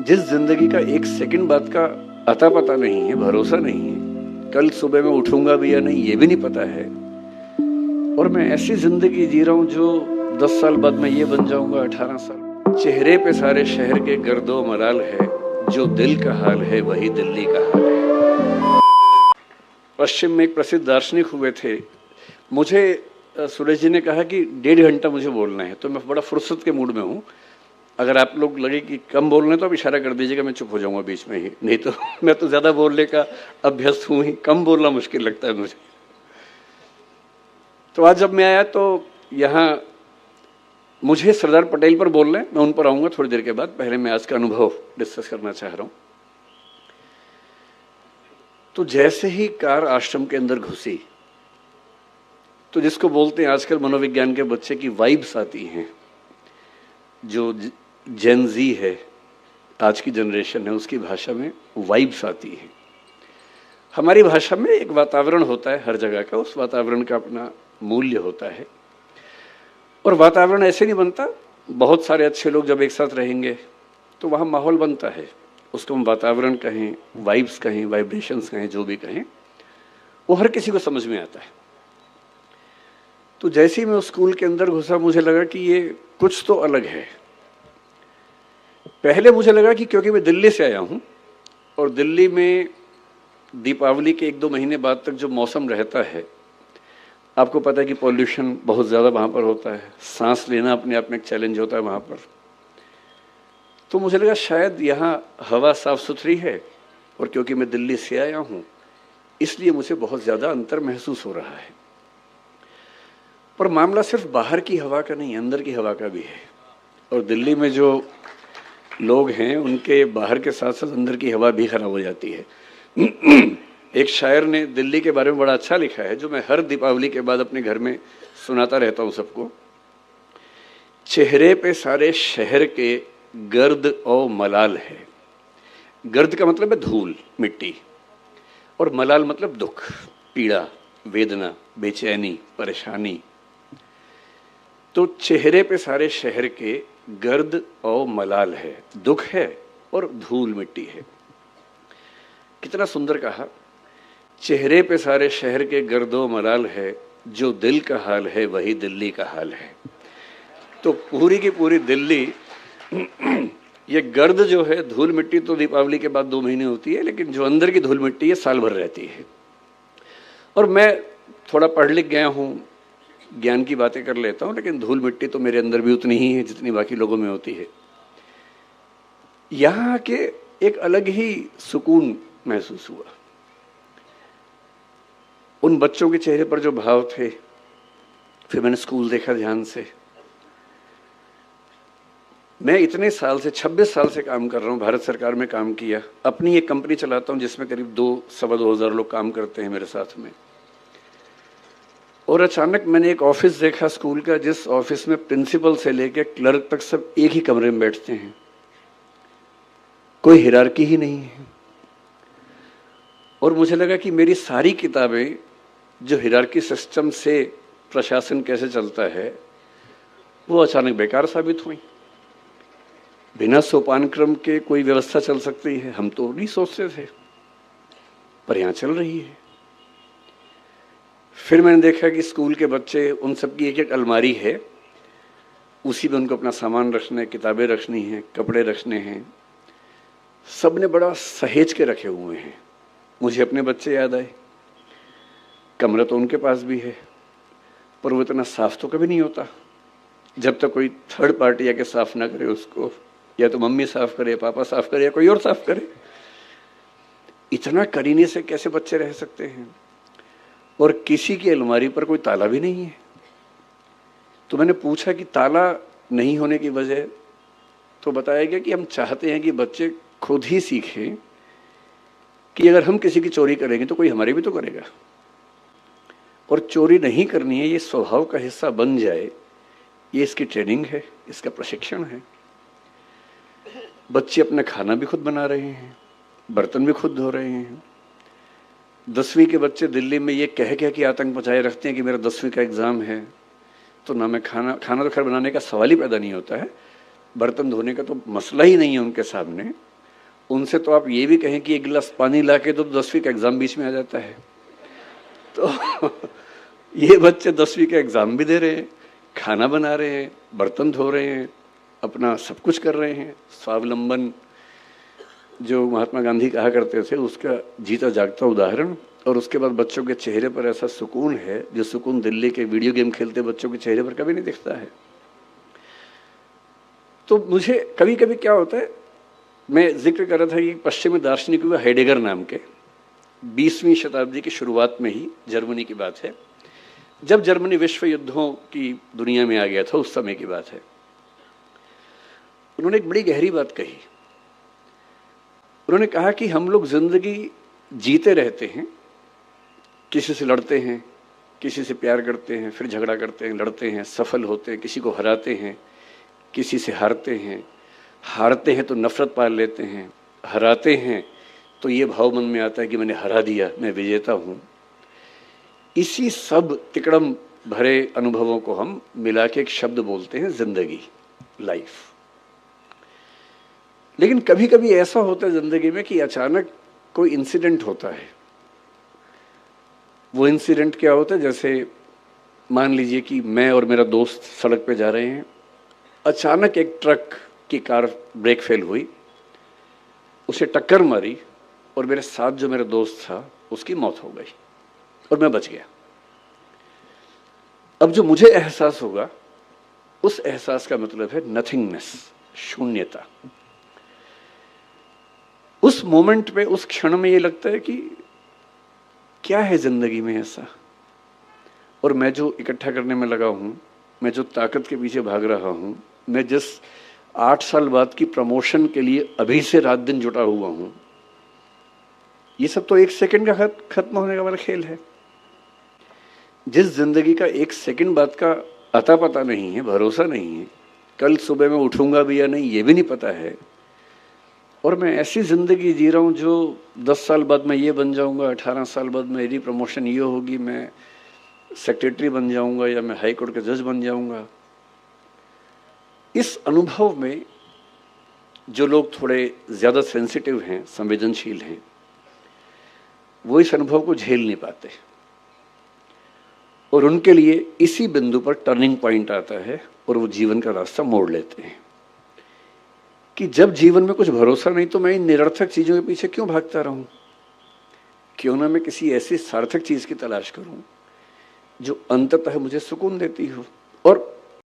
जिस जिंदगी का एक सेकंड बाद का अता पता नहीं है, भरोसा नहीं है, कल सुबह मैं उठूंगा भी या नहीं ये भी नहीं पता है, और मैं ऐसी जिंदगी जी रहा हूं जो 10 साल बाद मैं ये बन जाऊंगा, 18 साल। चेहरे पे सारे शहर के गर्दो मलाल है, जो दिल का हाल है वही दिल्ली का हाल है। पश्चिम में एक प्रसिद्ध दार्शनिक हुए थे, मुझे सूरज जी ने कहा कि 1.5 घंटा मुझे बोलना है, तो मैं बड़ा फुर्सत के मूड में हूँ। अगर आप लोग लगे कि कम बोल रहे तो आप इशारा कर दीजिएगा, मैं चुप हो जाऊंगा बीच में ही, नहीं तो मैं तो ज्यादा बोलने का अभ्यस्त हूं ही, कम बोलना मुश्किल लगता है मुझे। तो आज जब मैं आया तो यहाँ मुझे सरदार पटेल पर बोलना है, मैं उन पर आऊंगा थोड़ी देर के बाद। पहले मैं आज का अनुभव डिस्कस करना चाह रहा हूं। तो जैसे ही कार आश्रम के अंदर घुसी तो जिसको बोलते हैं आजकल मनोविज्ञान के बच्चे की वाइब्स आती हैं, जो जेन जी है, आज की जनरेशन है, उसकी भाषा में वाइब्स आती है। हमारी भाषा में एक वातावरण होता है हर जगह का, उस वातावरण का अपना मूल्य होता है, और वातावरण ऐसे नहीं बनता। बहुत सारे अच्छे लोग जब एक साथ रहेंगे तो वहाँ माहौल बनता है, उसको हम वातावरण कहें, वाइब्स कहें, वाइब्रेशंस कहें, जो भी कहें, वो हर किसी को समझ में आता है। तो जैसे ही मैं उस स्कूल के अंदर घुसा मुझे लगा कि ये कुछ तो अलग है। पहले मुझे लगा कि क्योंकि मैं दिल्ली से आया हूं और दिल्ली में दीपावली के 1-2 महीने बाद तक जो मौसम रहता है, आपको पता है कि पॉल्यूशन बहुत ज़्यादा वहाँ पर होता है, सांस लेना अपने आप में एक चैलेंज होता है वहाँ पर। तो मुझे लगा शायद यहाँ हवा साफ सुथरी है, और क्योंकि मैं दिल्ली से आया हूँ इसलिए मुझे बहुत ज़्यादा अंतर महसूस हो रहा है। पर मामला सिर्फ बाहर की हवा का नहीं, अंदर की हवा का भी है। और दिल्ली में जो लोग हैं उनके बाहर के साथ साथ अंदर की हवा भी खराब हो जाती है। एक शायर ने दिल्ली के बारे में बड़ा अच्छा लिखा है, जो मैं हर दीपावली के बाद अपने घर में सुनाता रहता हूँ सबको। चेहरे पे सारे शहर के गर्द और मलाल है। गर्द का मतलब है धूल, मिट्टी, और मलाल मतलब दुख, पीड़ा, वेदना, बेचैनी, परेशानी। तो चेहरे पे सारे शहर के गर्द और मलाल है, दुख है और धूल मिट्टी है। कितना सुंदर कहा। चेहरे पे सारे शहर के गर्दो मलाल है, जो दिल का हाल है वही दिल्ली का हाल है। तो पूरी की पूरी दिल्ली ये गर्द जो है, धूल मिट्टी, तो दीपावली के बाद 2 महीने होती है, लेकिन जो अंदर की धूल मिट्टी है साल भर रहती है। और मैं थोड़ा पढ़ लिख गया हूँ, ज्ञान की बातें कर लेता हूँ, लेकिन धूल मिट्टी तो मेरे अंदर भी उतनी ही है जितनी बाकी लोगों में होती है। यहाँ के एक अलग ही सुकून महसूस हुआ। उन बच्चों के चेहरे पर जो भाव थे, फिर मैंने स्कूल देखा ध्यान से। मैं इतने साल से, 26 साल से काम कर रहा हूँ, भारत सरकार में काम किया, अपनी एक कंपनी चलाता हूँ जिसमें करीब 2-2.25 हज़ार लोग काम करते हैं मेरे साथ में। और अचानक मैंने एक ऑफिस देखा स्कूल का, जिस ऑफिस में प्रिंसिपल से लेकर क्लर्क तक सब एक ही कमरे में बैठते हैं, कोई हिरार्की ही नहीं है। और मुझे लगा कि मेरी सारी किताबें जो हिरार्की सिस्टम से प्रशासन कैसे चलता है, वो अचानक बेकार साबित हुई। बिना सोपान क्रम के कोई व्यवस्था चल सकती है, हम तो नहीं सोचते थे, पर यहाँ चल रही है। फिर मैंने देखा कि स्कूल के बच्चे, उन सब की एक अलमारी है, उसी में उनको अपना सामान रखना है, किताबें रखनी हैं, कपड़े रखने हैं, सब ने बड़ा सहेज के रखे हुए हैं। मुझे अपने बच्चे याद आए। कमरा तो उनके पास भी है, पर वो इतना साफ तो कभी नहीं होता जब तक कोई थर्ड पार्टी आके साफ ना करे उसको, या तो मम्मी साफ करे, पापा साफ करे, या कोई और साफ करे। इतना करीने से कैसे बच्चे रह सकते हैं? और किसी की अलमारी पर कोई ताला भी नहीं है। तो मैंने पूछा कि ताला नहीं होने की वजह, तो बताया गया कि हम चाहते हैं कि बच्चे खुद ही सीखें कि अगर हम किसी की चोरी करेंगे तो कोई हमारी भी तो करेगा, और चोरी नहीं करनी है, ये स्वभाव का हिस्सा बन जाए। ये इसकी ट्रेनिंग है, इसका प्रशिक्षण है। बच्चे अपना खाना भी खुद बना रहे हैं, बर्तन भी खुद धो रहे हैं। 10वीं के बच्चे दिल्ली में ये कह के आतंक मचाए रखते हैं कि मेरा 10वीं का एग्ज़ाम है, तो ना मैं खाना तो खैर बनाने का सवाल ही पैदा नहीं होता है, बर्तन धोने का तो मसला ही नहीं है उनके सामने, उनसे तो आप ये भी कहें कि एक गिलास पानी ला के तो 10वीं का एग्ज़ाम बीच में आ जाता है। तो ये बच्चे 10वीं का एग्ज़ाम भी दे रहे हैं, खाना बना रहे हैं, बर्तन धो रहे हैं, अपना सब कुछ कर रहे हैं। स्वावलंबन जो महात्मा गांधी कहा करते थे, उसका जीता जागता उदाहरण। और उसके बाद बच्चों के चेहरे पर ऐसा सुकून है जो सुकून दिल्ली के वीडियो गेम खेलते बच्चों के चेहरे पर कभी नहीं दिखता है। तो मुझे कभी कभी क्या होता है, मैं जिक्र कर रहा था कि पश्चिमी दार्शनिक हुआ हेडेगर नाम के, 20वीं शताब्दी की शुरुआत में ही जर्मनी की बात है, जब जर्मनी विश्व युद्धों की दुनिया में आ गया था, उस समय की बात है। उन्होंने एक बड़ी गहरी बात कही। उन्होंने कहा कि हम लोग जिंदगी जीते रहते हैं, किसी से लड़ते हैं, किसी से प्यार करते हैं, फिर झगड़ा करते हैं, लड़ते हैं, सफल होते हैं, किसी को हराते हैं, किसी से हारते हैं, हारते हैं तो नफरत पाल लेते हैं, हराते हैं तो ये भाव मन में आता है कि मैंने हरा दिया, मैं विजेता हूँ। इसी सब तिकड़म भरे अनुभवों को हम मिला के एक शब्द बोलते हैं जिंदगी, लाइफ। लेकिन कभी कभी ऐसा होता है जिंदगी में कि अचानक कोई इंसिडेंट होता है। वो इंसिडेंट क्या होता है, जैसे मान लीजिए कि मैं और मेरा दोस्त सड़क पे जा रहे हैं, अचानक एक ट्रक की कार ब्रेक फेल हुई, उसे टक्कर मारी और मेरे साथ जो मेरा दोस्त था उसकी मौत हो गई और मैं बच गया। अब जो मुझे एहसास होगा, उस एहसास का मतलब है नथिंगनेस, शून्यता। उस मोमेंट पे, उस क्षण में ये लगता है कि क्या है जिंदगी में ऐसा, और मैं जो इकट्ठा करने में लगा हूं, मैं जो ताकत के पीछे भाग रहा हूं, मैं जिस 8 साल बाद की प्रमोशन के लिए अभी से रात दिन जुटा हुआ हूं, ये सब तो 1 सेकंड का खत्म होने वाला खेल है। जिस जिंदगी का 1 सेकंड बाद का अता पता नहीं है, भरोसा नहीं है, कल सुबह मैं उठूंगा भी या नहीं ये भी नहीं पता है, और मैं ऐसी जिंदगी जी रहा हूं जो 10 साल बाद मैं ये बन जाऊंगा, 18 साल बाद मेरी प्रमोशन ये होगी, मैं सेक्रेटरी बन जाऊंगा या मैं हाई कोर्ट का जज बन जाऊंगा। इस अनुभव में जो लोग थोड़े ज़्यादा सेंसिटिव हैं, संवेदनशील हैं, वो इस अनुभव को झेल नहीं पाते, और उनके लिए इसी बिंदु पर टर्निंग पॉइंट आता है और वो जीवन का रास्ता मोड़ लेते हैं कि जब जीवन में कुछ भरोसा नहीं तो मैं इन निरर्थक चीज़ों के पीछे क्यों भागता रहूं, क्यों ना मैं किसी ऐसी सार्थक चीज़ की तलाश करूं जो अंततः मुझे सुकून देती हो। और